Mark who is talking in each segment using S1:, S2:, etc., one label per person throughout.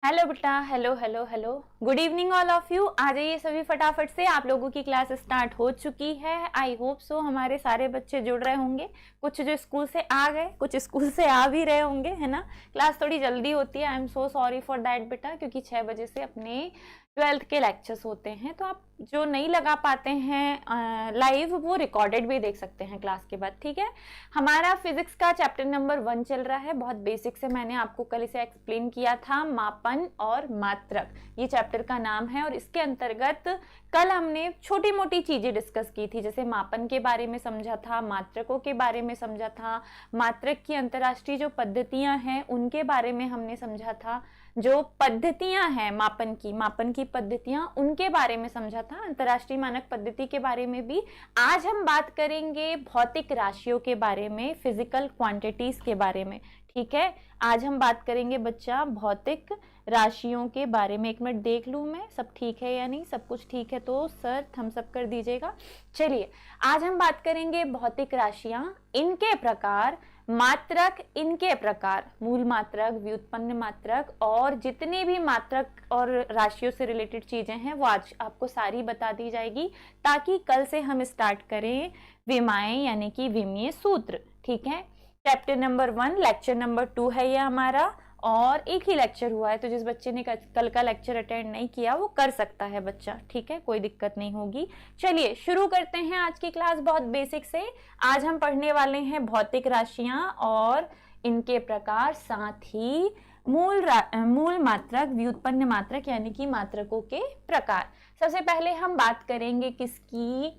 S1: Hello बेटा, hello hello hello, good evening all of you. आ जाइए सभी फटाफट से, आप लोगों की क्लास स्टार्ट हो चुकी है। आई होप सो हमारे सारे बच्चे जुड़ रहे होंगे, कुछ जो स्कूल से आ गए, कुछ स्कूल से आ भी रहे होंगे, है ना। क्लास थोड़ी जल्दी होती है, I am so sorry for that बेटा, क्योंकि 6 बजे से अपने 12th के लेक्चर्स होते हैं, तो आप जो नहीं लगा पाते हैं लाइव, वो रिकॉर्डेड भी देख सकते हैं क्लास के बाद, ठीक है। हमारा फिजिक्स का चैप्टर नंबर 1 चल रहा है। बहुत बेसिक से मैंने आपको कल इसे एक्सप्लेन किया था, मापन और मात्रक, ये चैप्टर का नाम है। और इसके अंतर्गत कल हमने छोटी मोटी चीजें डिस्कस की थी, जैसे मापन के बारे में समझा था, मात्रकों के बारे में समझा था, मात्रक की अंतर्राष्ट्रीय जो पद्धतियां हैं उनके बारे में हमने समझा था, जो पद्धतियां हैं मापन की पद्धतियां, उनके बारे में समझा था, अंतर्राष्ट्रीय मानक पद्धति के बारे में भी। आज हम बात करेंगे भौतिक राशियों के बारे में, फिजिकल क्वांटिटीज के बारे में, ठीक है। आज हम बात करेंगे बच्चा भौतिक राशियों के बारे में। एक मिनट देख लूं मैं, सब ठीक है या नहीं। सब कुछ ठीक है तो सर थम्स अप कर दीजिएगा। चलिए, आज हम बात करेंगे भौतिक राशियां, इनके प्रकार, मात्रक, इनके प्रकार, मूल मात्रक, व्युत्पन्न मात्रक, और जितने भी मात्रक और राशियों से रिलेटेड चीजें हैं वो आज आपको सारी बता दी जाएगी, ताकि कल से हम स्टार्ट करें विमाएं यानी कि विमीय सूत्र, ठीक है। चैप्टर नंबर 1 लेक्चर नंबर 2 है ये हमारा, और एक ही लेक्चर हुआ है, तो जिस बच्चे ने कल का लेक्चर अटेंड नहीं किया वो कर सकता है बच्चा, ठीक है, कोई दिक्कत नहीं होगी। चलिए शुरू करते हैं आज की क्लास बहुत बेसिक से। आज हम पढ़ने वाले हैं भौतिक राशियां और इनके प्रकार, साथ ही मूल मात्रक, व्युत्पन्न मात्रक यानी कि मात्रकों के प्रकार। सबसे पहले हम बात करेंगे किसकी?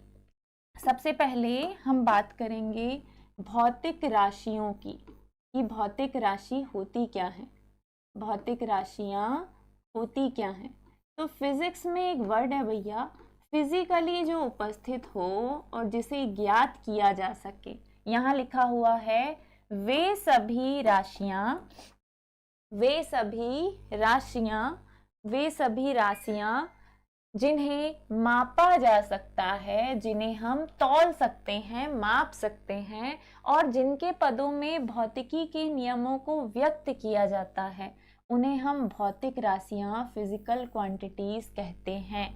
S1: सबसे पहले हम बात करेंगे भौतिक राशियों की, कि भौतिक राशि होती क्या है, भौतिक राशियां होती क्या हैं। तो फिजिक्स में एक वर्ड है भैया, फिजिकली जो उपस्थित हो और जिसे ज्ञात किया जा सके। यहां लिखा हुआ है वे सभी राशियां, वे सभी राशियां, वे सभी राशियां जिन्हें मापा जा सकता है, जिन्हें हम तौल सकते हैं, माप सकते हैं, और जिनके पदों में भौतिकी के नियमों को व्यक्त किया जाता है, उन्हें हम भौतिक राशियां, फिजिकल क्वांटिटीज कहते हैं।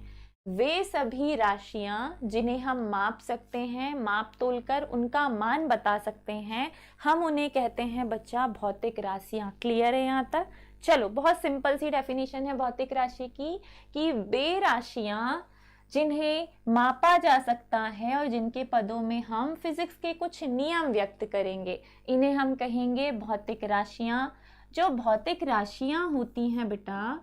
S1: वे सभी राशियां जिन्हें हम माप सकते हैं, माप तोलकर उनका मान बता सकते हैं, हम उन्हें कहते हैं बच्चा भौतिक राशियां। क्लियर है यहाँ तक? चलो, बहुत सिंपल सी डेफिनेशन है भौतिक राशि की, कि वे राशियां जिन्हें मापा जा सकता है और जिनके पदों में हम फिजिक्स के कुछ नियम व्यक्त करेंगे, इन्हें हम कहेंगे भौतिक राशियां। जो भौतिक राशियां होती हैं बेटा,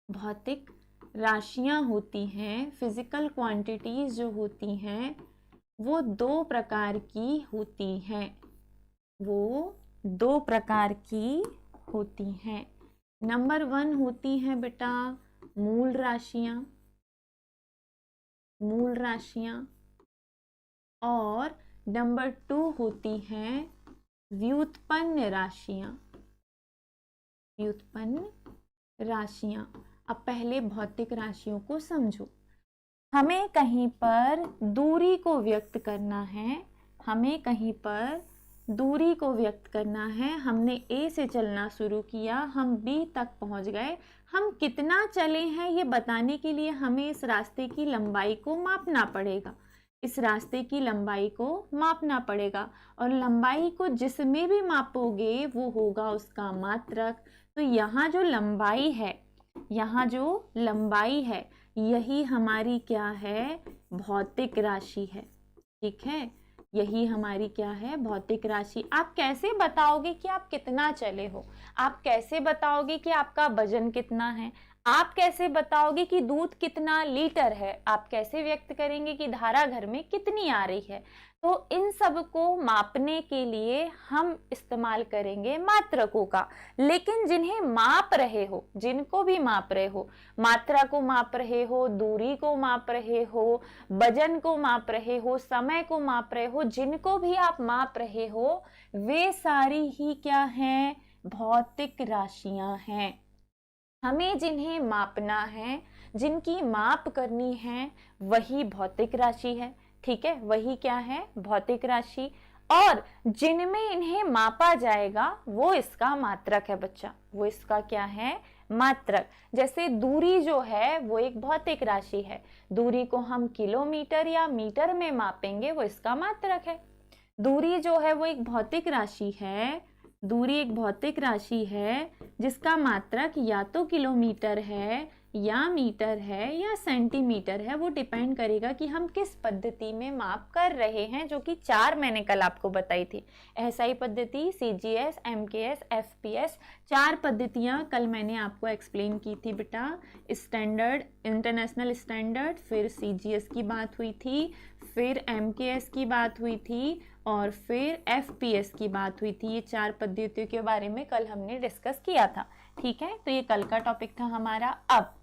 S1: भौतिक राशियां होती हैं, फिजिकल क्वांटिटीज जो होती हैं, वो 2 प्रकार की होती हैं, वो 2 प्रकार की होती हैं। नंबर 1 होती है बेटा मूल राशियां, मूल राशियां, और नंबर 2 होती हैं व्युत्पन्न राशियां, व्युत्पन्न राशियां। अब पहले भौतिक राशियों को समझो। हमें कहीं पर दूरी को व्यक्त करना है, हमें कहीं पर दूरी को व्यक्त करना है। हमने A से चलना शुरू किया, हम B तक पहुंच गए। हम कितना चले हैं ये बताने के लिए हमें इस रास्ते की लंबाई को मापना पड़ेगा, इस रास्ते की लंबाई को मापना पड़ेगा, और लंबाई को जिसमें भी मापोगे वो होगा उसका मात्रक। तो यहाँ जो लंबाई है, यहाँ जो लंबाई है, यही हमारी क्या है? भौतिक राशि है, ठीक है। यही हमारी क्या है? भौतिक राशि। आप कैसे बताओगे कि आप कितना चले हो? आप कैसे बताओगे कि आपका वजन कितना है? आप कैसे बताओगे कि दूध कितना लीटर है? आप कैसे व्यक्त करेंगे कि धारा घर में कितनी आ रही है? तो इन सब को मापने के लिए हम इस्तेमाल करेंगे मात्रकों का। लेकिन जिन्हें माप रहे हो, जिनको भी माप रहे हो, मात्रा को माप रहे हो, दूरी को माप रहे हो, वजन को माप रहे हो, समय को माप रहे हो, जिनको भी आप माप रहे हो, वे सारी ही क्या हैं? भौतिक राशियां हैं। हमें जिन्हें मापना है, जिनकी माप करनी है, वही भौतिक राशि है, ठीक है। वही क्या है? भौतिक राशि। और जिनमें इन्हें मापा जाएगा वो इसका मात्रक है बच्चा, वो इसका क्या है? मात्रक। जैसे दूरी जो है वो एक भौतिक राशि है, दूरी को हम किलोमीटर या मीटर में मापेंगे, वो इसका मात्रक है। दूरी जो है वो एक भौतिक राशि है, दूरी एक भौतिक राशि है जिसका मात्रक या तो किलोमीटर है या मीटर है या सेंटीमीटर है। वो डिपेंड करेगा कि हम किस पद्धति में माप कर रहे हैं, जो कि 4 मैंने कल आपको बताई थी। एसआई पद्धति, सीजीएस, एमकेएस, एफपीएस, 4 पद्धतियां कल मैंने आपको एक्सप्लेन की थी बेटा। स्टैंडर्ड, इंटरनेशनल स्टैंडर्ड, फिर सीजीएस की बात हुई थी, फिर एमकेएस की बात हुई थी और फिर एफपीएस की बात हुई थी। ये 4 पद्धतियों के बारे में कल हमने डिस्कस किया था। ठीक है, तो ये कल का टॉपिक था हमारा। अब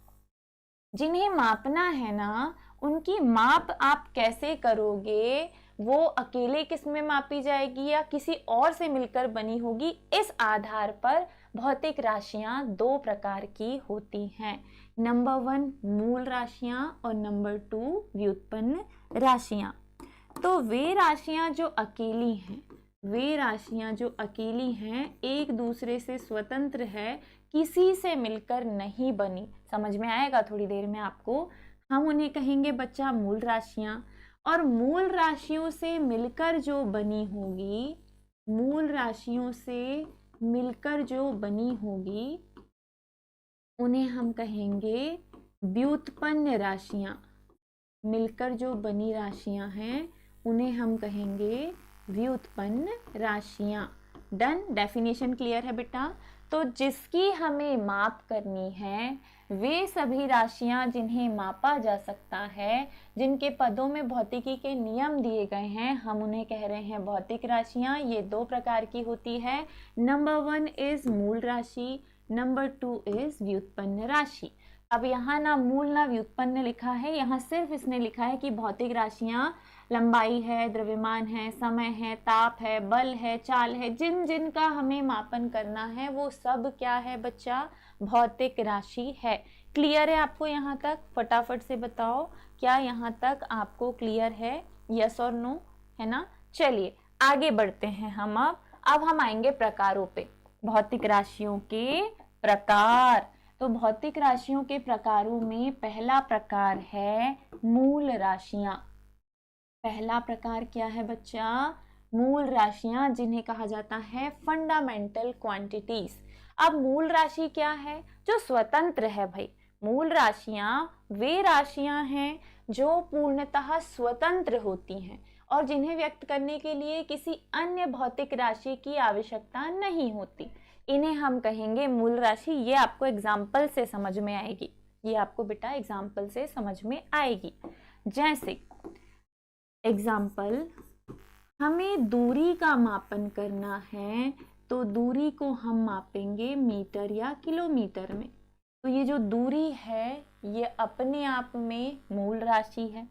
S1: जिन्हें मापना है ना, उनकी माप आप कैसे करोगे, वो अकेले किस में मापी जाएगी या किसी और से मिलकर बनी होगी, इस आधार पर भौतिक राशियां 2 प्रकार की होती हैं। नंबर 1 मूल राशियां और नंबर 2 व्युत्पन्न राशियां। तो वे राशियां जो अकेली हैं, वे राशियां जो अकेली हैं, एक दूसरे से स्वतंत्र है, किसी से मिलकर नहीं बनी, समझ में आएगा थोड़ी देर में आपको। हम उन्हें कहेंगे बच्चा मूल राशियां। और मूल राशियों से मिलकर जो बनी होगी, मूल राशियों से मिलकर जो बनी होगी, उन्हें हम कहेंगे व्युत्पन्न राशियां। मिलकर जो बनी राशियां हैं उन्हें हम कहेंगे व्युत्पन्न राशियां। डन, डेफिनेशन क्लियर है बेटा। तो जिसकी हमें माप करनी है, वे सभी राशियां जिन्हें मापा जा सकता है, जिनके पदों में भौतिकी के नियम दिए गए हैं, हम उन्हें कह रहे हैं भौतिक राशियां। ये 2 प्रकार की होती है। नंबर 1 इज मूल राशि, नंबर 2 इज व्युत्पन्न राशि। अब यहाँ ना मूल ना व्युत्पन्न लिखा है, यहाँ सिर्फ इसने लिखा है कि भौतिक राशियां लंबाई है, द्रव्यमान है, समय है, ताप है, बल है, चाल है, जिन जिन का हमें मापन करना है वो सब क्या है बच्चा, भौतिक राशि है। क्लियर है आपको यहाँ तक? फटाफट से बताओ, क्या यहाँ तक आपको क्लियर है? यस और नो, है ना? चलिए आगे बढ़ते हैं हम। अब हम आएंगे प्रकारों पे, भौतिक राशियों के प्रकार। तो भौतिक राशियों के प्रकारों में पहला प्रकार है मूल राशियां। पहला प्रकार क्या है बच्चा? मूल राशियां, जिन्हें कहा जाता है फंडामेंटल क्वांटिटीज। अब मूल राशि क्या है? जो स्वतंत्र है भाई। मूल राशियां वे राशियां हैं जो पूर्णतः स्वतंत्र होती हैं और जिन्हें व्यक्त करने के लिए किसी अन्य भौतिक राशि की आवश्यकता नहीं होती। इन्हें हम कहेंगे मूल राशि। ये आपको एग्जाम्पल से समझ में आएगी, ये आपको बेटा एग्जाम्पल से समझ में आएगी। जैसे एग्जाम्पल, हमें दूरी का मापन करना है तो दूरी को हम मापेंगे मीटर या किलोमीटर में। तो ये जो दूरी है ये अपने आप में मूल राशि है।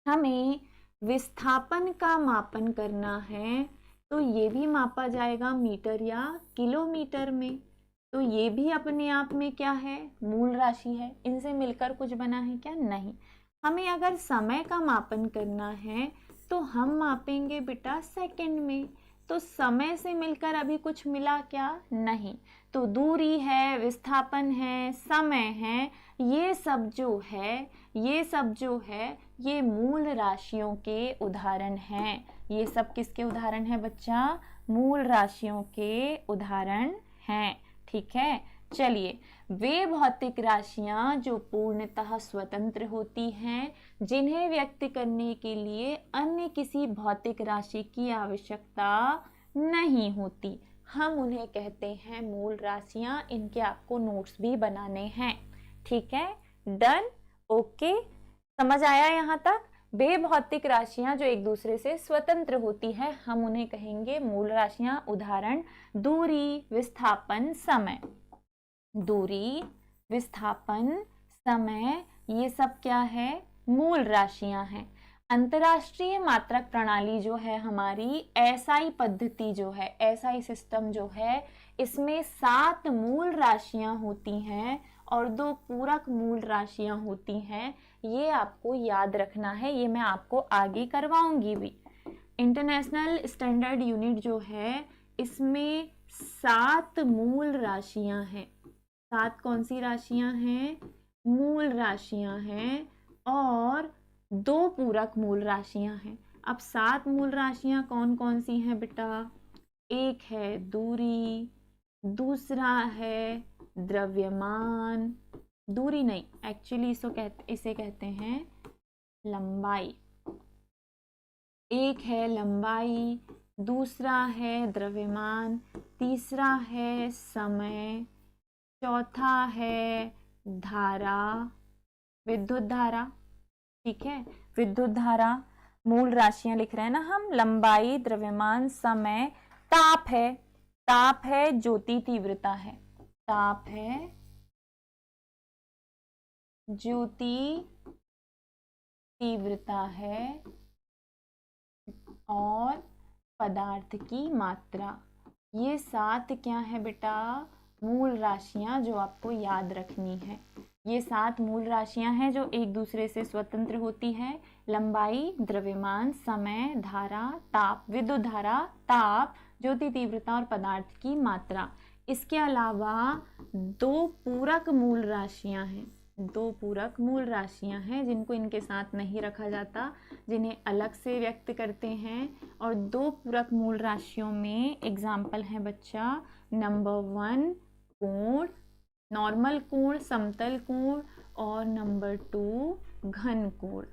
S1: हमें विस्थापन का मापन करना है तो ये भी मापा जाएगा मीटर या किलोमीटर में। तो ये भी अपने आप में क्या है? मूल राशि है। इनसे मिलकर कुछ बना है क्या? नहीं। हमें अगर समय का मापन करना है तो हम मापेंगे बेटा सेकंड में। तो समय से मिलकर अभी कुछ मिला क्या? नहीं। तो दूरी है, विस्थापन है, समय है, ये सब जो है ये मूल राशियों के उदाहरण हैं। ये सब किसके उदाहरण हैं बच्चा? मूल राशियों के उदाहरण हैं। ठीक है, चलिए, वे भौतिक राशियां जो पूर्णतः स्वतंत्र होती हैं, जिन्हें व्यक्त करने के लिए अन्य किसी भौतिक राशि की आवश्यकता नहीं होती, हम उन्हें कहते हैं मूल राशियां। इनके आपको नोट्स भी बनाने हैं। ठीक है, डन, ओके, समझ आया यहाँ तक? वे भौतिक राशियां जो एक दूसरे से स्वतंत्र होती हैं, हम उन्हें कहेंगे मूल राशियां। उदाहरण, दूरी, विस्थापन, समय। दूरी, विस्थापन, समय, ये सब क्या है? मूल राशियां हैं। अंतरराष्ट्रीय मात्रक प्रणाली जो है हमारी, एसआई पद्धति जो है, एसआई सिस्टम जो है, इसमें 7 मूल राशियां होती हैं और 2 पूरक मूल राशियां होती हैं। ये आपको याद रखना है, ये मैं आपको आगे करवाऊंगी भी। इंटरनेशनल स्टैंडर्ड यूनिट जो है इसमें 7 मूल राशियां हैं। 7 कौन सी राशियां हैं? मूल राशियां हैं और 2 पूरक मूल राशियां हैं। अब 7 मूल राशियां कौन कौन सी हैं बेटा? एक है दूरी, दूसरा है द्रव्यमान, दूरी नहीं, एक्चुअली इसे कहते हैं लंबाई। एक है लंबाई, दूसरा है द्रव्यमान, तीसरा है समय, चौथा है धारा, विद्युत धारा। ठीक है, विद्युत धारा। मूल राशियां लिख रहे हैं ना हम, लंबाई, द्रव्यमान, समय, ताप है, ताप है, ज्योति तीव्रता है, ताप है, ज्योति तीव्रता है और पदार्थ की मात्रा। ये 7 क्या है बेटा? मूल राशियां जो आपको याद रखनी है। ये 7 मूल राशियां हैं जो एक दूसरे से स्वतंत्र होती है। लंबाई, द्रव्यमान, समय, धारा, ताप, विद्युत धारा, ताप, ज्योति तीव्रता और पदार्थ की मात्रा। इसके अलावा 2 पूरक मूल राशियां हैं, 2 पूरक मूल राशियां हैं जिनको इनके साथ नहीं रखा जाता, जिन्हें अलग से व्यक्त करते हैं। और 2 पूरक मूल राशियों में एग्जाम्पल है बच्चा, नंबर 1 कोण, नॉर्मल कोण, समतल कोण, और नंबर 2 घन कोण।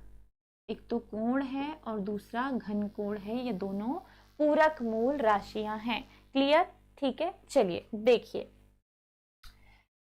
S1: एक तो कोण है और दूसरा घन कोण है, ये दोनों पूरक मूल राशियां हैं। क्लियर? ठीक है, चलिए देखिए,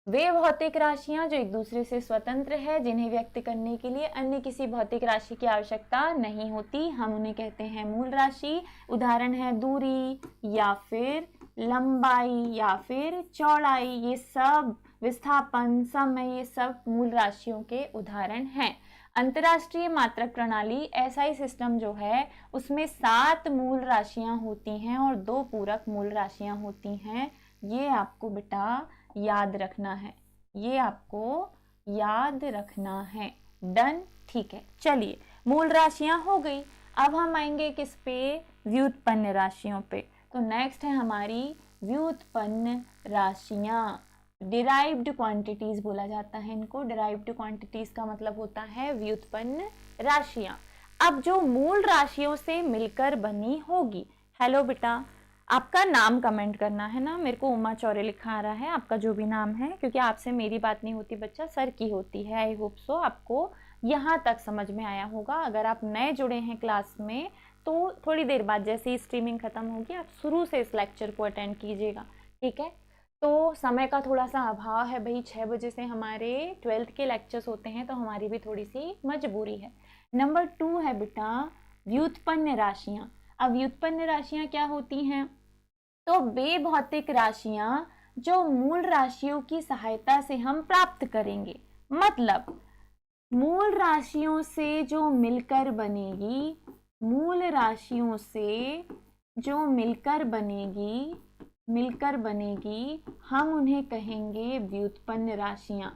S1: वे भौतिक राशियां जो एक दूसरे से स्वतंत्र है, जिन्हें व्यक्त करने के लिए अन्य किसी भौतिक राशि की आवश्यकता नहीं होती, हम उन्हें कहते हैं मूल राशि। उदाहरण है दूरी या फिर लंबाई या फिर चौड़ाई, ये सब, विस्थापन, समय, ये सब मूल राशियों के उदाहरण हैं। अंतरराष्ट्रीय मात्रक प्रणाली एसआई सिस्टम जो है उसमें 7 मूल राशियां होती हैं और 2 पूरक मूल राशियां होती हैं। ये आपको बेटा याद रखना है, ये आपको याद रखना है। डन? ठीक है, चलिए मूल राशियां हो गई। अब हम आएंगे किस पे? व्युत्पन्न राशियों पे। तो नेक्स्ट है हमारी व्युत्पन्न राशियां। डिराइव्ड क्वांटिटीज बोला जाता है इनको। डिराइव्ड क्वांटिटीज का मतलब होता है व्युत्पन्न राशियां। अब जो मूल राशियों से मिलकर बनी होगी। हेलो बेटा, आपका नाम कमेंट करना है ना, मेरे को उमा चौरे लिखा आ रहा है, आपका जो भी नाम है, क्योंकि आपसे मेरी बात नहीं होती बच्चा, सर की होती है। आई होप सो आपको यहाँ तक समझ में आया होगा। अगर आप नए जुड़े हैं क्लास में तो थोड़ी देर बाद जैसे ही स्ट्रीमिंग खत्म होगी आप शुरू से इस लेक्चर को अटेंड कीजिएगा। ठीक है, तो समय का थोड़ा सा अभाव है भाई, 6 बजे से हमारे 12th के लेक्चर्स होते हैं, तो हमारी भी थोड़ी सी मजबूरी है। नंबर 2 है बेटा व्युत्पन्न राशियां। अब व्युत्पन्न राशियां क्या होती हैं? तो वे भौतिक राशियां जो मूल राशियों की सहायता से हम प्राप्त करेंगे। मतलब मूल राशियों से जो मिलकर बनेगी, मूल राशियों से जो मिलकर बनेगी, हम उन्हें कहेंगे व्युत्पन्न राशियां।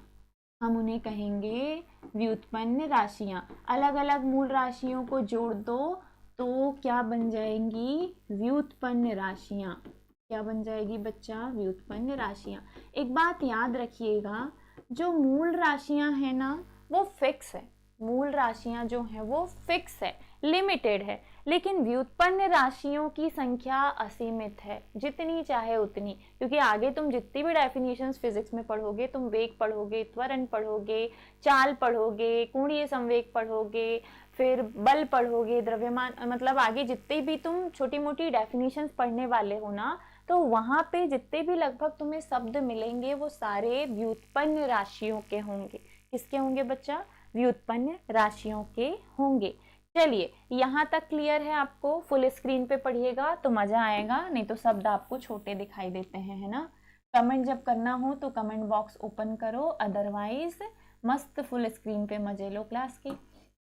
S1: हम उन्हें कहेंगे व्युत्पन्न राशियां। अलग अलग मूल राशियों को जोड़ दो तो क्या बन जाएंगी? व्युत्पन्न राशियां। क्या बन जाएगी बच्चा? व्युत्पन्न राशियां। एक बात याद रखिएगा, जो मूल राशियां है ना वो फिक्स है। मूल राशियां जो है वो फिक्स है, लिमिटेड है। लेकिन व्युत्पन्न राशियों की संख्या असीमित है, जितनी चाहे उतनी। क्योंकि आगे तुम जितनी भी डेफिनेशंस फिजिक्स में पढ़ोगे, तुम वेग पढ़ोगे, त्वरण पढ़ोगे, चाल पढ़ोगे, कोणीय संवेग पढ़ोगे, फिर बल पढ़ोगे, द्रव्यमान, मतलब आगे जितनी भी तुम छोटी मोटी डेफिनेशंस पढ़ने वाले हो ना, तो वहां पे जितने भी लगभग तुम्हें शब्द मिलेंगे वो सारे व्युत्पन्न राशियों के होंगे। किसके होंगे बच्चा? व्युत्पन्न राशियों के होंगे। चलिए यहाँ तक क्लियर है आपको? फुल स्क्रीन पे पढ़िएगा तो मजा आएगा, नहीं तो शब्द आपको छोटे दिखाई देते हैं, है ना। कमेंट जब करना हो तो कमेंट बॉक्स ओपन करो, अदरवाइज मस्त फुल स्क्रीन पे मजे लो क्लास के।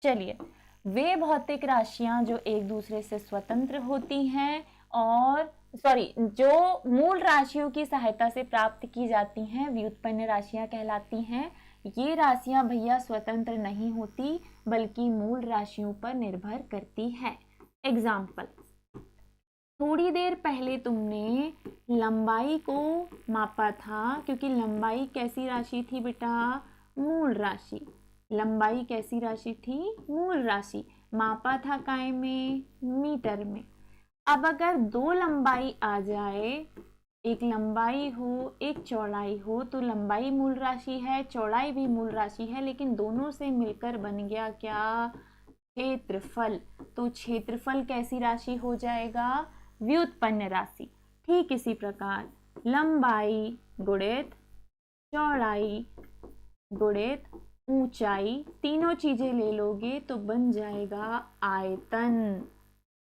S1: चलिए, वे भौतिक राशियां जो एक दूसरे से स्वतंत्र होती हैं और जो मूल राशियों की सहायता से प्राप्त की जाती हैं, व्युत्पन्न राशियां कहलाती हैं। ये राशियां भैया स्वतंत्र नहीं होती बल्कि मूल राशियों पर निर्भर करती है। एग्जाम्पल, थोड़ी देर पहले तुमने लंबाई को मापा था, क्योंकि लंबाई कैसी राशि थी बेटा? मूल राशि। लंबाई कैसी राशि थी? मूल राशि। मापा था काय में? मीटर में। अब अगर दो लंबाई आ जाए, एक लंबाई हो एक चौड़ाई हो, तो लंबाई मूल राशि है, चौड़ाई भी मूल राशि है, लेकिन दोनों से मिलकर बन गया क्या? क्षेत्रफल। तो क्षेत्रफल कैसी राशि हो जाएगा? व्युत्पन्न राशि। ठीक इसी प्रकार लंबाई गुणित चौड़ाई गुणित ऊंचाई, तीनों चीजें ले लोगे तो बन जाएगा आयतन,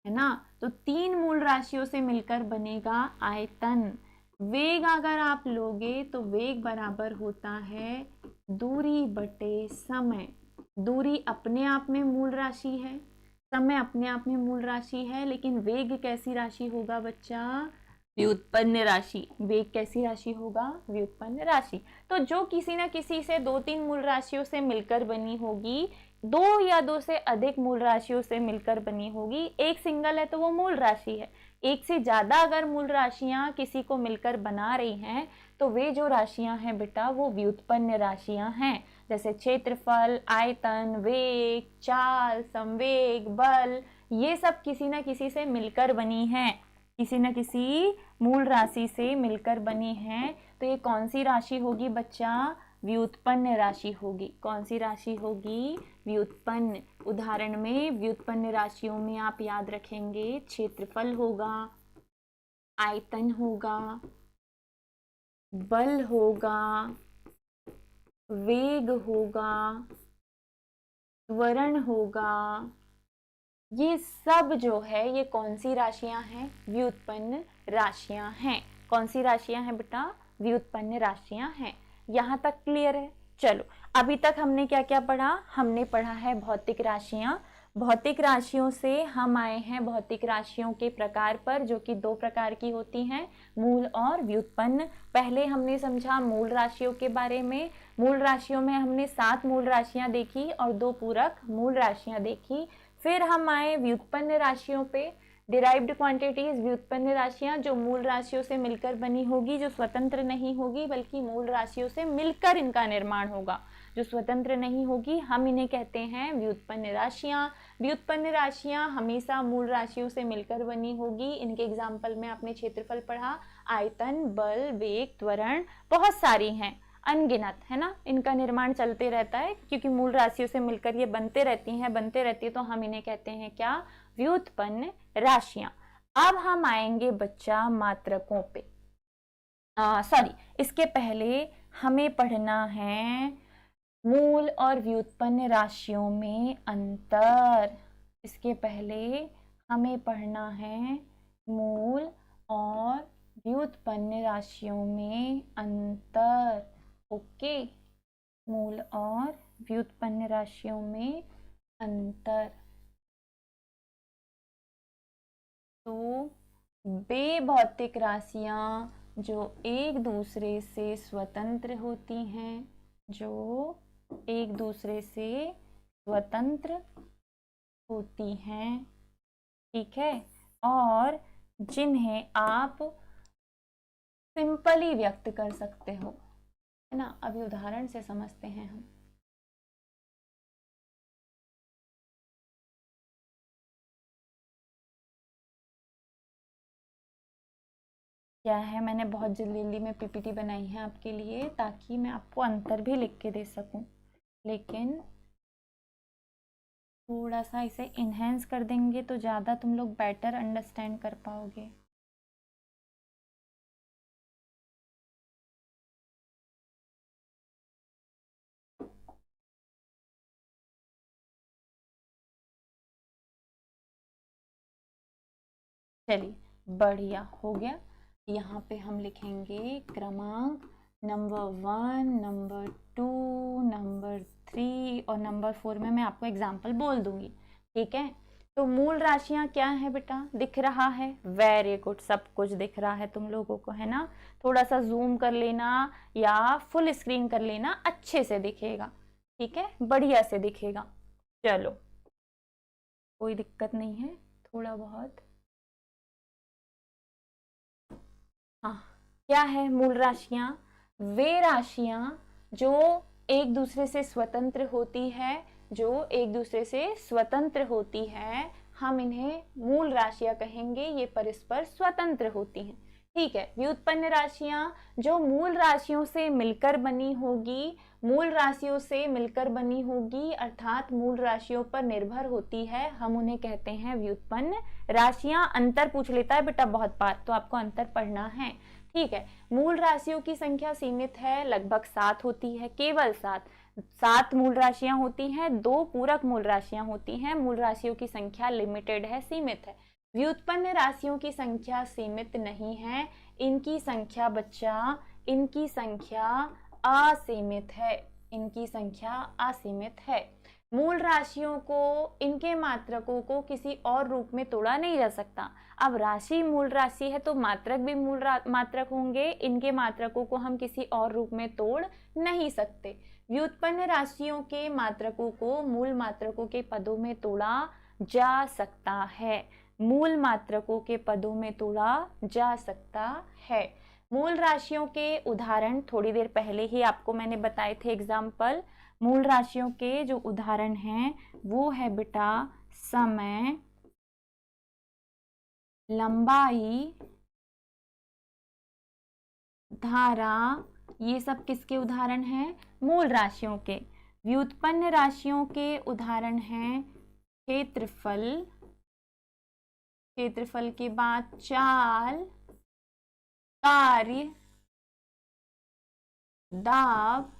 S1: है ना? तो तीन मूल राशियों से मिलकर बनेगा आयतन। वेग अगर आप लोगे तो वेग बराबर होता है दूरी बटे समय। दूरी अपने आप में मूल राशि है, समय अपने आप में मूल राशि है, लेकिन वेग कैसी राशि होगा बच्चा? व्युत्पन्न राशि। वेग कैसी राशि होगा? व्युत्पन्न राशि। तो जो किसी ना किसी से दो तीन मूल राशियों से मिलकर बनी होगी, दो या दो से अधिक मूल राशियों से मिलकर बनी होगी, एक सिंगल है तो वो मूल राशि है, एक से ज्यादा अगर मूल राशियां किसी को मिलकर बना रही हैं तो वे जो राशियां हैं बेटा वो व्युत्पन्न राशियां हैं। जैसे क्षेत्रफल, आयतन, वेग, चाल, संवेग, बल, ये सब किसी ना किसी से मिलकर बनी हैं, किसी न किसी मूल राशि से मिलकर बनी हैं। तो ये कौन सी राशि होगी बच्चा? व्युत्पन्न राशि होगी। कौन सी राशि होगी? व्युत्पन्न। उदाहरण में व्युत्पन्न राशियों में आप याद रखेंगे क्षेत्रफल होगा, आयतन होगा, बल होगा, वेग होगा, त्वरण होगा। ये सब जो है ये कौन सी राशियां हैं? व्युत्पन्न राशियां हैं। कौन सी राशियां हैं बेटा? व्युत्पन्न राशियां हैं। यहां तक क्लियर है? चलो, अभी तक हमने क्या क्या पढ़ा? हमने पढ़ा है भौतिक राशियां। भौतिक राशियों से हम आए हैं भौतिक राशियों के प्रकार पर, जो कि दो प्रकार की होती हैं, मूल और व्युत्पन्न। पहले हमने समझा मूल राशियों के बारे में। मूल राशियों में हमने 7 मूल राशियां देखी और 2 पूरक मूल राशियां देखी। फिर हम आए व्युत्पन्न राशियों पे। डिराइव्ड क्वांटिटीज व्युत्पन्न राशियां जो मूल राशियों से मिलकर बनी होगी, जो स्वतंत्र नहीं होगी बल्कि मूल राशियों से मिलकर इनका निर्माण होगा। जो स्वतंत्र नहीं होगी हम इन्हें कहते हैं व्युत्पन्न राशियां। व्युत्पन्न राशियां हमेशा मूल राशियों से मिलकर बनी होगी। इनके एग्जाम्पल में आपने क्षेत्रफल पढ़ा, आयतन, बल, वेग, त्वरण, बहुत सारी हैं, अनगिनत, है ना? इनका निर्माण चलते रहता है क्योंकि मूल राशियों से मिलकर ये बनते रहती है, तो हम इन्हें कहते हैं क्या? व्युत्पन्न राशियां। अब हम आएंगे बच्चा मात्रकों पे। सॉरी, इसके पहले हमें पढ़ना है मूल और व्युत्पन्न राशियों में अंतर। इसके पहले हमें पढ़ना है मूल और व्युत्पन्न राशियों में अंतर। ओके, मूल और व्युत्पन्न राशियों में अंतर। तो वे भौतिक राशियां जो एक दूसरे से स्वतंत्र होती हैं, जो एक दूसरे से स्वतंत्र होती हैं, ठीक है, और जिन्हें आप सिंपली व्यक्त कर सकते हो, है ना? अभी उदाहरण से समझते हैं हम। क्या है, मैंने बहुत जल्दी में पीपीटी बनाई है आपके लिए ताकि मैं आपको अंतर भी लिख के दे सकूं, लेकिन थोड़ा सा इसे इन्हेंस कर देंगे तो ज़्यादा तुम लोग बेटर अंडरस्टैंड कर पाओगे। चलिए, बढ़िया हो गया। यहाँ पे हम लिखेंगे क्रमांक नंबर 1, नंबर 2, नंबर 3 और नंबर 4 में मैं आपको एग्जाम्पल बोल दूंगी, ठीक है? तो मूल राशियां क्या है बेटा? दिख रहा है? वेरी गुड, सब कुछ दिख रहा है तुम लोगों को, है ना? थोड़ा सा जूम कर लेना या फुल स्क्रीन कर लेना, अच्छे से दिखेगा, ठीक है, बढ़िया से दिखेगा। चलो, कोई दिक्कत नहीं है, थोड़ा बहुत हाँ, क्या है मूल राशियां? वे राशियां जो एक दूसरे से स्वतंत्र होती है, जो एक दूसरे से स्वतंत्र होती है, हम इन्हें मूल राशियां कहेंगे। ये परस्पर स्वतंत्र होती हैं। ठीक है। व्युत्पन्न राशियां जो मूल राशियों से मिलकर बनी होगी, मूल राशियों से मिलकर बनी होगी अर्थात मूल राशियों पर निर्भर होती है, हम उन्हें कहते हैं व्युत्पन्न राशियां। अंतर पूछ लेता है बेटा बहुत बार, तो आपको अंतर पढ़ना है। ठीक है। मूल राशियों की संख्या सीमित है, लगभग 7 होती है, केवल 7 मूल राशियां होती हैं, 2 पूरक मूल राशियां होती हैं। मूल राशियों की संख्या लिमिटेड है, सीमित है। व्युत्पन्न राशियों की संख्या सीमित नहीं है, इनकी संख्या बच्चा, इनकी संख्या असीमित है, इनकी संख्या असीमित है। मूल राशियों को, इनके मात्रकों को किसी और रूप में तोड़ा नहीं जा सकता। अब राशि मूल राशि है तो मात्रक भी मात्रक होंगे, इनके मात्रकों को हम किसी और रूप में तोड़ नहीं सकते। व्युत्पन्न राशियों के मात्रकों को मूल मात्रकों के पदों में तोड़ा जा सकता है, मूल मात्रकों के पदों में तोड़ा जा सकता है। मूल राशियों के उदाहरण थोड़ी देर पहले ही आपको मैंने बताए थे एग्जाम्पल। मूल राशियों के जो उदाहरण हैं वो है बेटा समय, लंबाई, धारा, ये सब किसके उदाहरण हैं? मूल राशियों के। व्युत्पन्न राशियों के उदाहरण हैं क्षेत्रफल, क्षेत्रफल के बाद चाल, कार्य, दाब,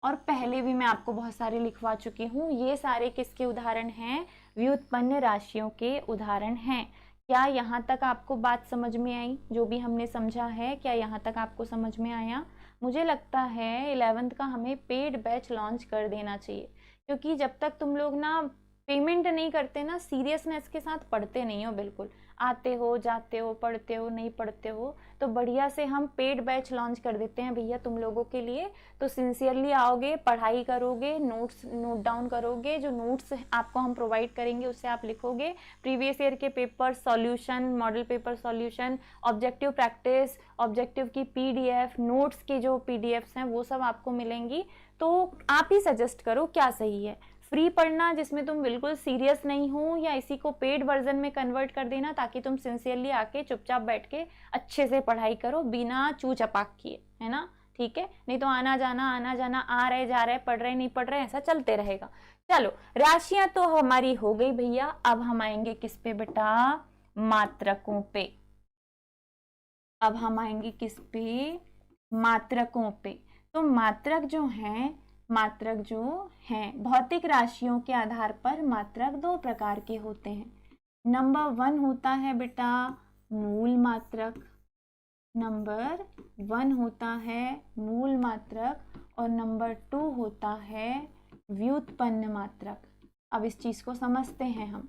S1: और पहले भी मैं आपको बहुत सारे लिखवा चुकी हूँ। ये सारे किसके उदाहरण हैं? व्युत्पन्न राशियों के उदाहरण हैं। क्या यहाँ तक आपको बात समझ में आई? जो भी हमने समझा है, क्या यहाँ तक आपको समझ में आया? मुझे लगता है 11th का हमें पेड बैच लॉन्च कर देना चाहिए, क्योंकि जब तक तुम लोग ना पेमेंट नहीं करते ना, सीरियसनेस के साथ पढ़ते नहीं हो, बिल्कुल आते हो जाते हो पढ़ते हो नहीं पढ़ते हो, तो बढ़िया से हम पेड बैच लॉन्च कर देते हैं भैया तुम लोगों के लिए। तो सिंसियरली आओगे, पढ़ाई करोगे, नोट्स नोट डाउन करोगे, जो नोट्स आपको हम प्रोवाइड करेंगे उससे आप लिखोगे, प्रीवियस ईयर के paper solution, model paper solution, objective practice, objective की पीडीएफ, नोट्स की जो पीडीएफ्स हैं वो सब आपको मिलेंगी। तो आप ही सजेस्ट करो क्या सही है, फ्री पढ़ना जिसमें तुम बिल्कुल सीरियस नहीं हो, या इसी को पेड वर्जन में कन्वर्ट कर देना ताकि तुम सिंसियरली आके चुपचाप बैठ के अच्छे से पढ़ाई करो बिना चू चपाक किए, है ना? ठीक है, नहीं तो आना जाना आ रहे जा रहे, पढ़ रहे नहीं पढ़ रहे, ऐसा चलते रहेगा। चलो, राशियां तो हमारी हो गई भैया। अब हम आएंगे किस पे बेटा? मात्रकों पे। अब हम आएंगे किस पे? मात्रकों पे। तो मात्रक जो हैं भौतिक राशियों के आधार पर मात्रक 2 प्रकार के होते हैं। नंबर 1 होता है बेटा मूल मात्रक, नंबर 1 होता है मूल मात्रक, और नंबर 2 होता है व्युत्पन्न मात्रक। अब इस चीज को समझते हैं हम,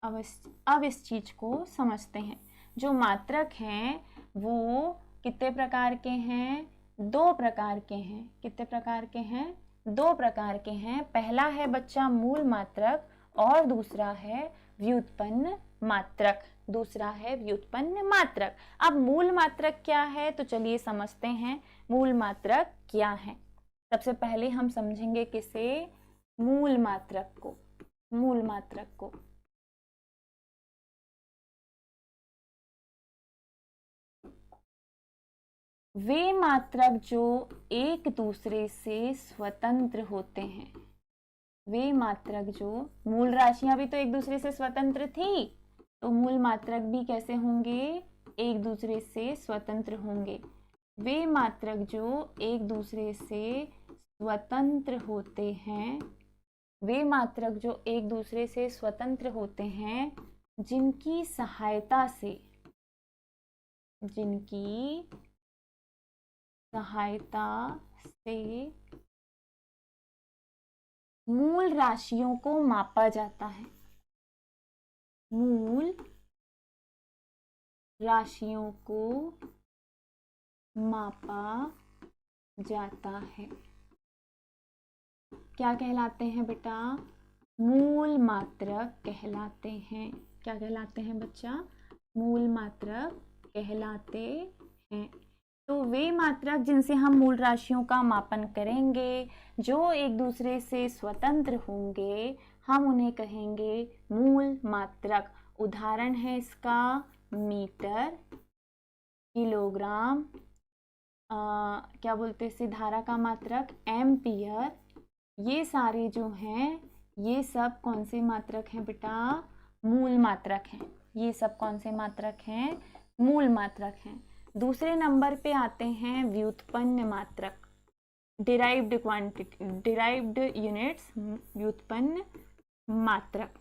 S1: अब इस चीज को समझते हैं। जो मात्रक हैं वो कितने प्रकार के हैं? 2 प्रकार के हैं। कितने प्रकार के हैं? 2 प्रकार के हैं। पहला है बच्चा मूल मात्रक और दूसरा है व्युत्पन्न मात्रक, दूसरा है व्युत्पन्न मात्रक। अब मूल मात्रक क्या है तो चलिए समझते हैं मूल मात्रक क्या है। सबसे पहले हम समझेंगे किसे? मूल मात्रक को। मूल मात्रक को वे मात्रक जो एक दूसरे से स्वतंत्र होते हैं। वे मात्रक जो, मूल राशियां भी तो एक दूसरे से स्वतंत्र थी, तो मूल मात्रक भी कैसे होंगे? एक दूसरे से स्वतंत्र होंगे। वे मात्रक जो एक दूसरे से स्वतंत्र होते हैं, वे मात्रक जो एक दूसरे से स्वतंत्र होते हैं, जिनकी सहायता से मूल राशियों को मापा जाता है। मूल राशियों को मापा जाता है। क्या कहलाते हैं बेटा? मूल मात्रक कहलाते हैं। क्या कहलाते हैं बच्चा? मूल मात्रक कहलाते हैं। तो वे मात्रक जिनसे हम मूल राशियों का मापन करेंगे, जो एक दूसरे से स्वतंत्र होंगे, हम उन्हें कहेंगे मूल मात्रक। उदाहरण है इसका मीटर, किलोग्राम, क्या बोलते हैं इसे, धारा का मात्रक एम्पियर। ये सारे जो हैं ये सब कौन से मात्रक हैं बेटा? मूल मात्रक हैं। ये सब कौन से मात्रक हैं? मूल मात्रक हैं। दूसरे नंबर पे आते हैं व्युत्पन्न मात्रक, डिराइव्ड क्वांटिटी, डिराइव्ड यूनिट्स, व्युत्पन्न मात्रक।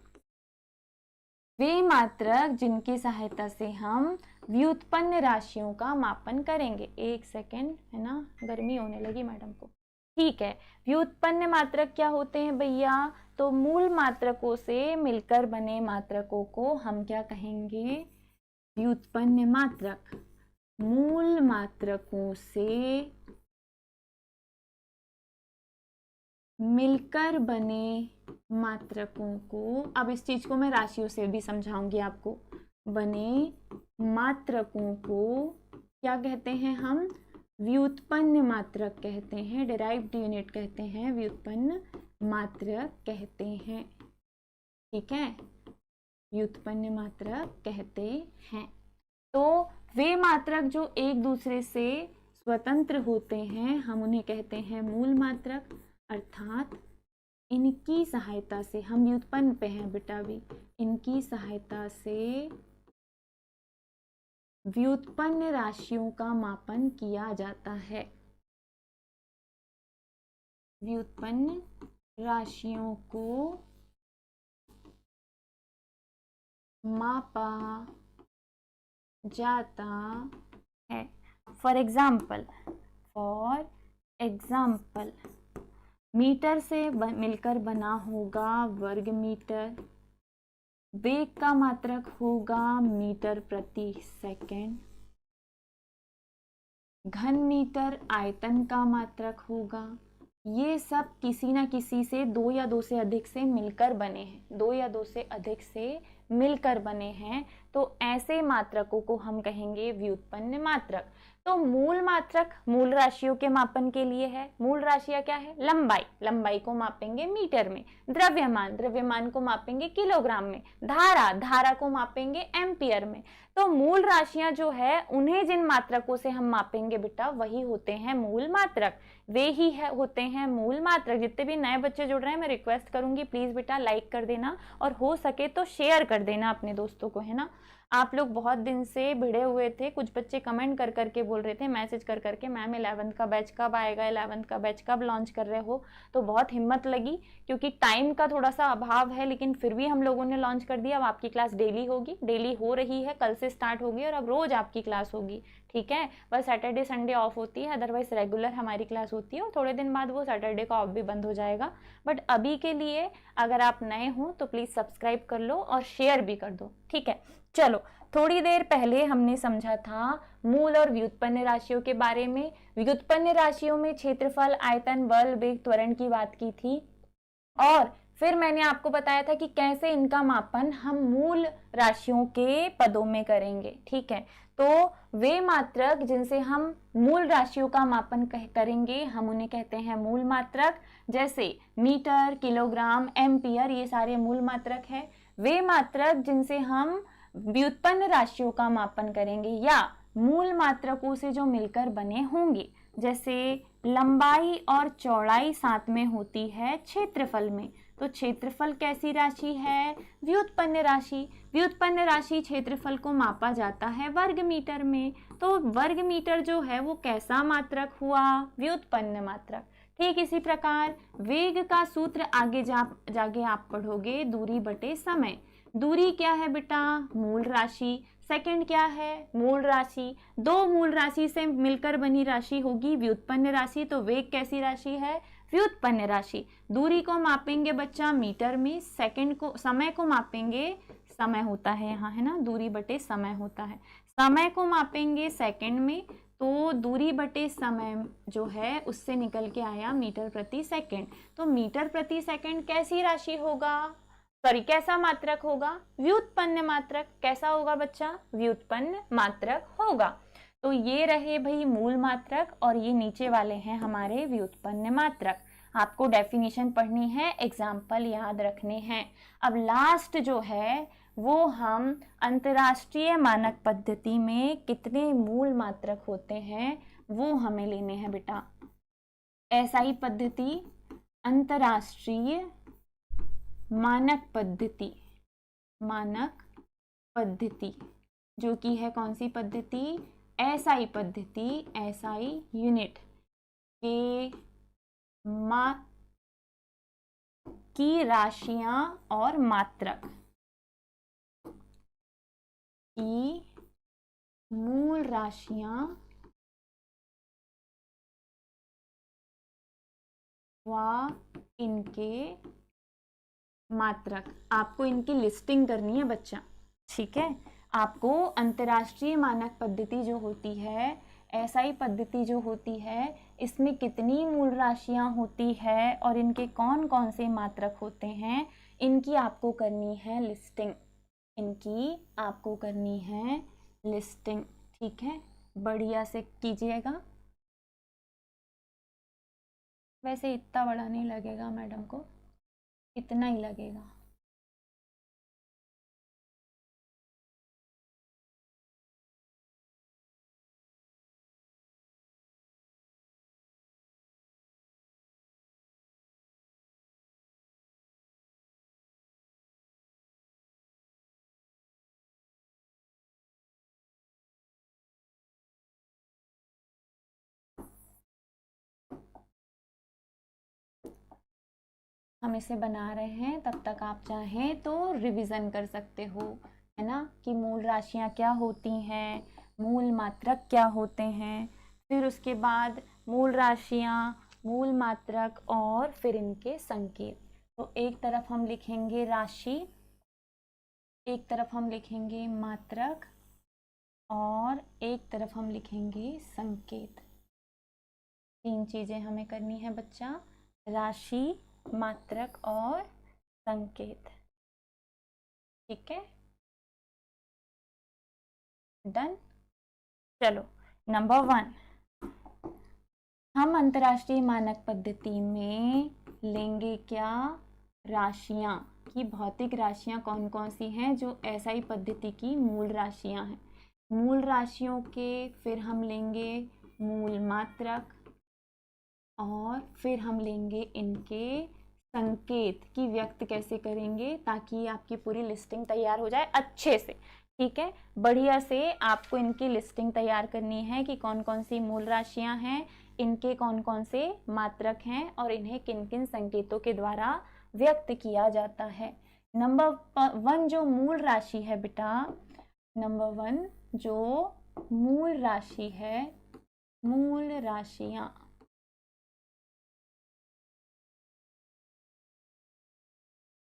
S1: वे मात्रक जिनकी सहायता से हम व्युत्पन्न राशियों का मापन करेंगे। एक सेकेंड, है ना, गर्मी होने लगी मैडम को। ठीक है, व्युत्पन्न मात्रक क्या होते हैं भैया? तो मूल मात्रकों से मिलकर बने मात्रकों को हम क्या कहेंगे? व्युत्पन्न मात्रक। मूल मात्रकों से मिलकर बने मात्रकों को, अब इस चीज को मैं राशियों से भी समझाऊंगी आपको। बने मात्रकों को क्या कहते हैं हम? व्युत्पन्न मात्रक कहते हैं, डिराइव्ड यूनिट कहते हैं, व्युत्पन्न मात्रक कहते हैं। ठीक है, व्युत्पन्न मात्रक कहते हैं। तो वे मात्रक जो एक दूसरे से स्वतंत्र होते हैं, हम उन्हें कहते हैं मूल मात्रक। अर्थात इनकी सहायता से, हम व्युत्पन्न पे हैं बेटा भी, इनकी सहायता से व्युत्पन्न राशियों का मापन किया जाता है। व्युत्पन्न राशियों को मापा जाता है। फॉर एग्जाम्पल, मीटर से मिलकर बना होगा वर्ग मीटर, वेग का मात्रक होगा मीटर प्रति सेकंड, घन मीटर आयतन का मात्रक होगा। ये सब किसी ना किसी से, दो या दो से अधिक से मिलकर बने हैं, दो या दो से अधिक से मिलकर बने हैं। तो ऐसे मात्रकों को हम कहेंगे व्युत्पन्न मात्रक। तो मूल मात्रक मूल राशियों के मापन के लिए है। मूल राशियां क्या है? लंबाई, लंबाई को मापेंगे मीटर में, द्रव्यमान, द्रव्यमान को मापेंगे किलोग्राम में, धारा, धारा को मापेंगे एम्पियर में। तो मूल राशियां जो है उन्हें जिन मात्रकों से हम मापेंगे बेटा, वही होते हैं मूल मात्रक, वे ही होते हैं मूल मात्रक। जितने भी नए बच्चे जुड़ रहे हैं, मैं रिक्वेस्ट करूंगी प्लीज बेटा लाइक कर देना और हो सके तो शेयर कर देना अपने दोस्तों को, है ना। आप लोग बहुत दिन से भिड़े हुए थे, कुछ बच्चे कमेंट कर करके बोल रहे थे, मैसेज कर करके, मैम 11th का बैच कब आएगा, 11th का बैच कब लॉन्च कर रहे हो। तो बहुत हिम्मत लगी, क्योंकि टाइम का थोड़ा सा अभाव है, लेकिन फिर भी हम लोगों ने लॉन्च कर दिया। अब आपकी क्लास डेली होगी, डेली हो रही है, कल से स्टार्ट होगी और अब रोज आपकी क्लास होगी। ठीक है, बस सैटरडे संडे ऑफ होती है, अदरवाइज रेगुलर हमारी क्लास होती है और थोड़े दिन बाद वो सैटरडे का ऑफ भी बंद हो जाएगा। बट अभी के लिए अगर आप नए हो तो प्लीज सब्सक्राइब कर लो और शेयर भी कर दो। ठीक है, चलो, थोड़ी देर पहले हमने समझा था मूल और व्युत्पन्न राशियों के बारे में। व्युत्पन्न राशियों में क्षेत्रफल, आयतन, बल, वेग, त्वरण की बात की थी और फिर मैंने आपको बताया था कि कैसे इनका मापन हम मूल राशियों के पदों में करेंगे। ठीक है, तो वे मात्रक जिनसे हम मूल राशियों का मापन करेंगे, हम उन्हें कहते हैं मूल मात्रक। जैसे मीटर, किलोग्राम, एम्पियर, ये सारे मूल मात्रक है। वे मात्रक जिनसे हम व्युत्पन्न राशियों का मापन करेंगे या मूल मात्रकों से जो मिलकर बने होंगे, जैसे लंबाई और चौड़ाई साथ में होती है क्षेत्रफल में। तो क्षेत्रफल कैसी राशि है? व्युत्पन्न राशि। व्युत्पन्न राशि क्षेत्रफल को मापा जाता है वर्ग मीटर में। तो वर्ग मीटर जो है वो कैसा मात्रक हुआ? व्युत्पन्न मात्रक। ठीक इसी प्रकार वेग का सूत्र आगे जाके आप पढ़ोगे, दूरी बटे समय। दूरी क्या है बेटा? मूल राशि। सेकंड क्या है? मूल राशि। दो मूल राशि से मिलकर बनी राशि होगी व्युत्पन्न राशि। तो वेग कैसी राशि है? व्युत्पन्न राशि। दूरी को मापेंगे बच्चा मीटर में, सेकंड को, समय को मापेंगे, समय होता है यहाँ, है ना, दूरी बटे समय होता है। समय को मापेंगे सेकंड में, तो दूरी बटे समय जो है उससे निकल के आया मीटर प्रति सेकंड। तो मीटर प्रति सेकंड कैसी राशि होगा? सॉरी कैसा मात्रक होगा, व्युत्पन्न मात्रक। कैसा होगा बच्चा, व्युत्पन्न मात्रक होगा। तो ये रहे भाई मूल मात्रक और ये नीचे वाले हैं हमारे व्युत्पन्न मात्रक। आपको डेफिनेशन पढ़नी है, एग्जाम्पल याद रखने हैं। अब लास्ट जो है वो हम अंतर्राष्ट्रीय मानक पद्धति में कितने मूल मात्रक होते हैं वो हमें लेने हैं बेटा। एसआई पद्धति, अंतर्राष्ट्रीय मानक पद्धति, मानक पद्धति जो कि है कौन सी पद्धति, एसआई पद्धति, एसआई यूनिट के की राशियां और मात्रक की मूल राशियां व इनके मात्रक। आपको इनकी लिस्टिंग करनी है बच्चा, ठीक है। आपको अंतर्राष्ट्रीय मानक पद्धति जो होती है, एसआई पद्धति जो होती है, इसमें कितनी मूल राशियां होती है और इनके कौन कौन से मात्रक होते हैं, इनकी आपको करनी है लिस्टिंग। इनकी आपको करनी है लिस्टिंग, ठीक है। बढ़िया से कीजिएगा। वैसे इतना बड़ा नहीं लगेगा मैडम को, इतना ही लगेगा। हम इसे बना रहे हैं, तब तक आप चाहें तो रिवीजन कर सकते हो, है ना, कि मूल राशियां क्या होती हैं, मूल मात्रक क्या होते हैं, फिर उसके बाद मूल राशियां, मूल मात्रक और फिर इनके संकेत। तो एक तरफ हम लिखेंगे राशि, एक तरफ हम लिखेंगे मात्रक और एक तरफ हम लिखेंगे संकेत। तीन चीजें हमें करनी है बच्चा, राशि, मात्रक और संकेत, ठीक है। डन। चलो नंबर 1, हम अंतर्राष्ट्रीय मानक पद्धति में लेंगे क्या, राशियां की भौतिक राशियां कौन कौन सी हैं जो एसआई पद्धति की मूल राशियां हैं। मूल राशियों के फिर हम लेंगे मूल मात्रक और फिर हम लेंगे इनके संकेत की व्यक्त कैसे करेंगे, ताकि आपकी पूरी लिस्टिंग तैयार हो जाए अच्छे से, ठीक है। बढ़िया से आपको इनकी लिस्टिंग तैयार करनी है कि कौन कौन सी मूल राशियां हैं, इनके कौन कौन से मात्रक हैं और इन्हें किन किन संकेतों के द्वारा व्यक्त किया जाता है। नंबर 1 जो मूल राशि है बेटा, नंबर 1 जो मूल राशि है, मूल राशियां,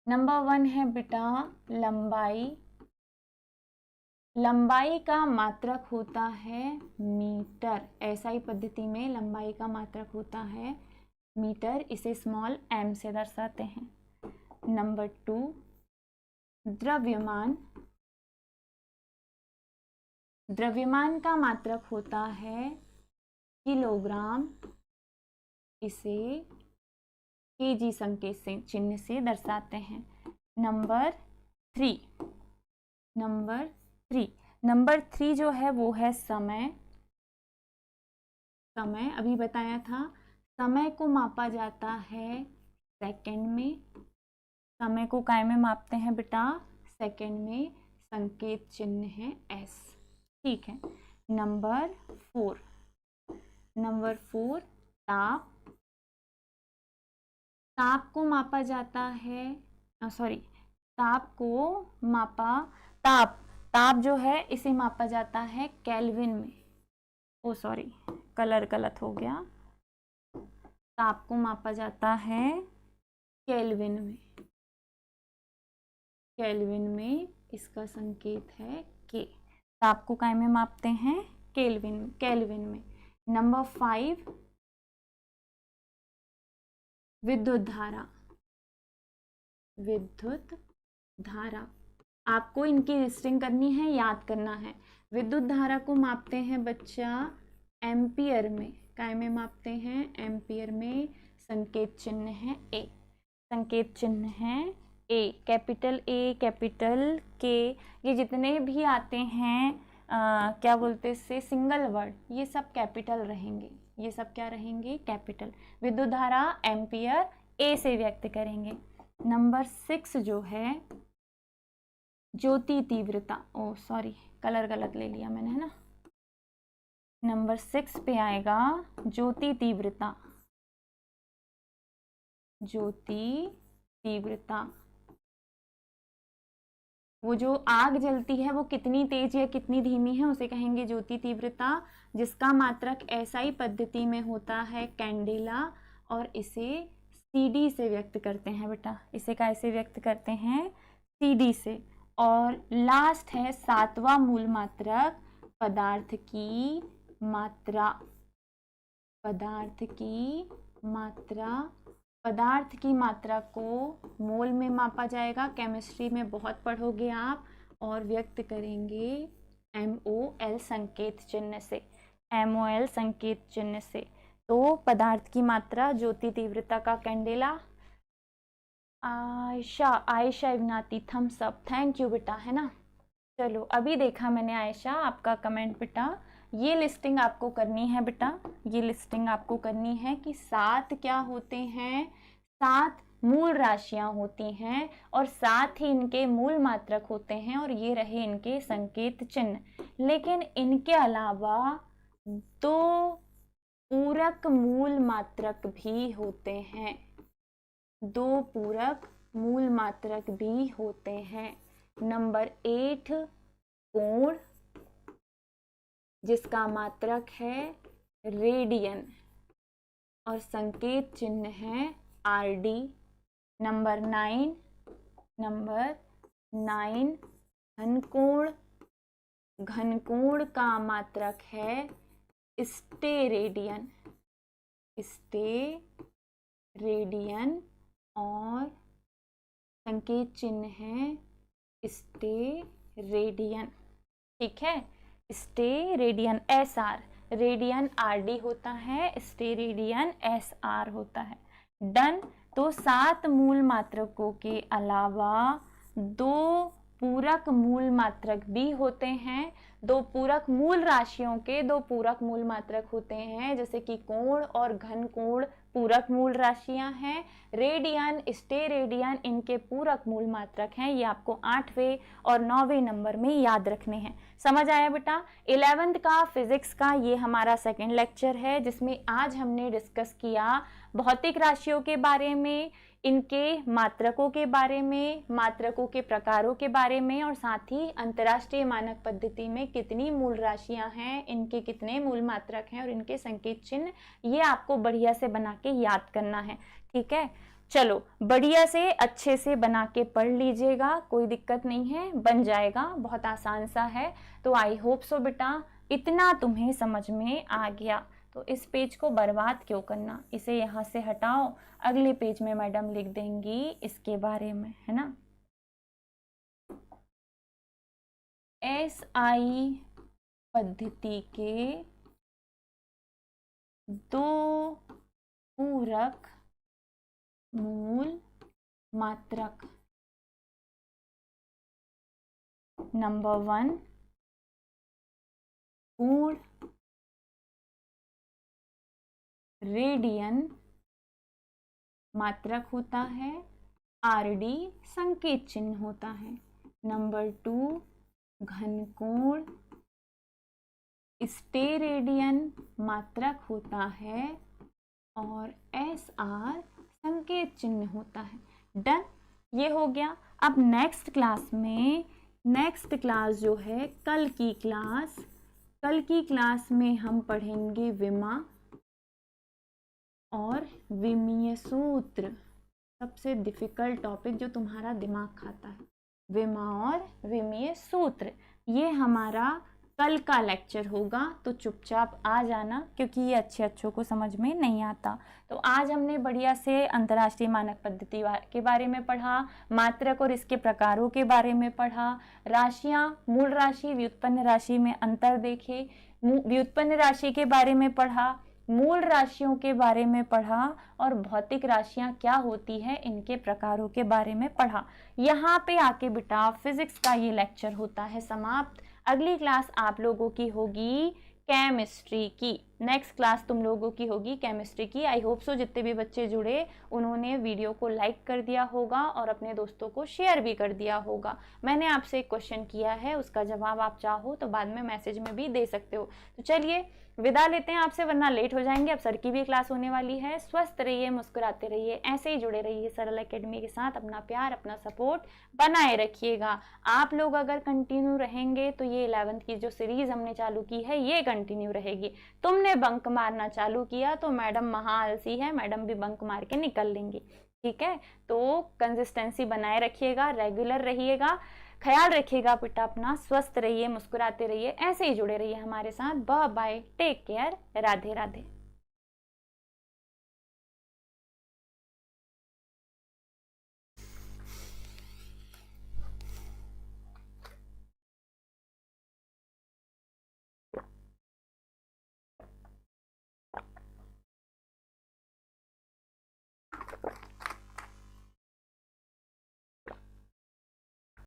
S1: नंबर 1 है बेटा लंबाई। लंबाई का मात्रक होता है मीटर, एसआई पद्धति में लंबाई का मात्रक होता है मीटर, इसे स्मॉल m से दर्शाते हैं। नंबर 2 द्रव्यमान, द्रव्यमान का मात्रक होता है किलोग्राम, इसे केजी संकेत से चिन्ह से दर्शाते हैं। नंबर 3, नंबर 3 जो है वो है समय। समय अभी बताया था, समय को मापा जाता है सेकंड में, समय को काय में मापते हैं बेटा, सेकंड में, संकेत चिन्ह है s, ठीक है। नंबर 4 ताप, ताप को मापा जाता है, ताप को मापा, ताप जो है इसे मापा जाता है केल्विन में, कलर गलत हो गया, ताप को मापा जाता है केल्विन में, केल्विन में इसका संकेत है के। ताप को काय में मापते हैं, केल्विन में। नंबर 5 विद्युत धारा, विद्युत धारा, आपको इनकी लिस्टिंग करनी है, याद करना है। विद्युत धारा को मापते हैं बच्चा एम्पियर में, काय में मापते हैं? एम्पियर में। संकेत चिन्ह है ए, संकेत चिन्ह है ए, कैपिटल ए, कैपिटल के, ये जितने भी आते हैं क्या बोलते इससे, सिंगल वर्ड, ये सब कैपिटल रहेंगे, ये सब क्या रहेंगे? कैपिटल। विद्युत धारा एम्पियर ए से व्यक्त करेंगे। नंबर 6 जो है ज्योति तीव्रता, ओ सॉरी कलर गलत ले लिया मैंने, है ना। नंबर 6 पे आएगा ज्योति तीव्रता, ज्योति तीव्रता। वो जो आग जलती है वो कितनी तेज या कितनी धीमी है उसे कहेंगे ज्योति तीव्रता, जिसका मात्रक एसआई पद्धति में होता है कैंडेला, और इसे सीडी से व्यक्त करते हैं बेटा, इसे कैसे व्यक्त करते हैं? सीडी से। और लास्ट है 7वां मूल मात्रक पदार्थ की मात्रा, पदार्थ की मात्रा। पदार्थ की मात्रा को मोल में मापा जाएगा, केमिस्ट्री में बहुत पढ़ोगे आप, और व्यक्त करेंगे MOL संकेत चिन्ह से, MOL संकेत चिन्ह से। तो पदार्थ की मात्रा, ज्योति तीव्रता का कैंडेला। आयशा इग्नाती थम्स अप, थैंक यू बेटा, है ना। चलो अभी देखा मैंने आयशा आपका कमेंट बेटा, ये लिस्टिंग आपको करनी है बेटा, ये लिस्टिंग आपको करनी है कि 7 क्या होते हैं? 7 मूल राशियां होती हैं और 7 ही इनके मूल मात्रक होते हैं, और ये रहे इनके संकेत चिन्ह। लेकिन इनके अलावा 2 पूरक मूल मात्रक भी होते हैं, 2 पूरक मूल मात्रक भी होते हैं। नंबर 8 कोण, जिसका मात्रक है रेडियन और संकेत चिन्ह है RD। नंबर 9 घनकोण, घनकोण का मात्रक है स्टेरेडियन, स्टेरेडियन, और संकेत चिन्ह है स्टेरेडियन, ठीक है। स्टेरेडियन SR, रेडियन RD होता है, स्टेरेडियन SR होता है। डन। तो 7 मूल मात्रकों के अलावा 2 पूरक मूल मात्रक भी होते हैं, 2 पूरक मूल राशियों के 2 पूरक मूल मात्रक होते हैं, जैसे कि कोण और घन कोण पूरक मूल राशियां हैं। रेडियन, स्टेरेडियन इनके पूरक मूल मात्रक हैं। ये आपको 8वें और 9वें नंबर में याद रखने हैं। समझ आया बेटा? 11th का फिजिक्स का ये हमारा सेकंड लेक्चर है, जिसमें आज हमने डिस्कस किया भौतिक राशियों के बारे में, इनके मात्रकों के बारे में, मात्रकों के प्रकारों के बारे में, और साथ ही अंतर्राष्ट्रीय मानक पद्धति में कितनी मूल राशियां हैं, इनके कितने मूल मात्रक हैं और इनके संकेत चिन्ह, ये आपको बढ़िया से बना के याद करना है, ठीक है। चलो बढ़िया से अच्छे से बना के पढ़ लीजिएगा, कोई दिक्कत नहीं है, बन जाएगा, बहुत आसान सा है। तो आई होप सो बेटा इतना तुम्हें समझ में आ गया। तो इस पेज को बर्बाद क्यों करना, इसे यहाँ से हटाओ, अगले पेज में मैडम लिख देंगी इसके बारे में, है ना। SI पद्धति के 2 पूरक मूल मात्रक। नंबर 1 कोण, रेडियन मात्रक होता है, RD संकेत चिन्ह होता है। नंबर 2 घनकोण, स्टेरेडियन मात्रक होता है और SR संकेत चिन्ह होता है। डन, ये हो गया। अब नेक्स्ट क्लास में, नेक्स्ट क्लास जो है कल की क्लास में हम पढ़ेंगे विमा और विमीय सूत्र, सबसे डिफिकल्ट टॉपिक जो तुम्हारा दिमाग खाता है, विमा और विमीय सूत्र। ये हमारा कल का लेक्चर होगा तो चुपचाप आ जाना, क्योंकि ये अच्छों को समझ में नहीं आता। तो आज हमने बढ़िया से अंतर्राष्ट्रीय मानक पद्धति के बारे में पढ़ा, मात्रक और इसके प्रकारों के बारे में पढ़ा, राशियां, मूल राशि, व्युत्पन्न राशि में अंतर देखे, व्युत्पन्न राशि के बारे में पढ़ा, मूल राशियों के बारे में पढ़ा और भौतिक राशियां क्या होती है इनके प्रकारों के बारे में पढ़ा। यहाँ पे आके बेटा फिजिक्स का ये लेक्चर होता है समाप्त। अगली क्लास आप लोगों की होगी केमिस्ट्री की। नेक्स्ट क्लास तुम लोगों की होगी केमिस्ट्री की। आई होप सो जितने भी बच्चे जुड़े उन्होंने वीडियो को लाइक कर दिया होगा और अपने दोस्तों को शेयर भी कर दिया होगा। मैंने आपसे एक क्वेश्चन किया है, उसका जवाब आप चाहो तो बाद में मैसेज में भी दे सकते हो। तो चलिए विदा लेते हैं आपसे, वरना लेट हो जाएंगे। अब सर की भी क्लास होने वाली है। स्वस्थ रहिए, मुस्कुराते रहिए, ऐसे ही जुड़े रहिए सरल एकेडमी के साथ। अपना प्यार, अपना सपोर्ट बनाए रखिएगा। आप लोग अगर कंटिन्यू रहेंगे तो ये 11th की जो सीरीज हमने चालू की है ये कंटिन्यू रहेगी। तुमने बंक मारना चालू किया तो मैडम महा आलसी है, मैडम भी बंक मार के निकल लेंगी। ठीक है, तो कंसिस्टेंसी बनाए रखिएगा, रेगुलर रहिएगा, ख्याल रखिएगा बेटा अपना। स्वस्थ रहिए, मुस्कुराते रहिए, ऐसे ही जुड़े रहिए हमारे साथ। Bye bye, take care, Radhe Radhe.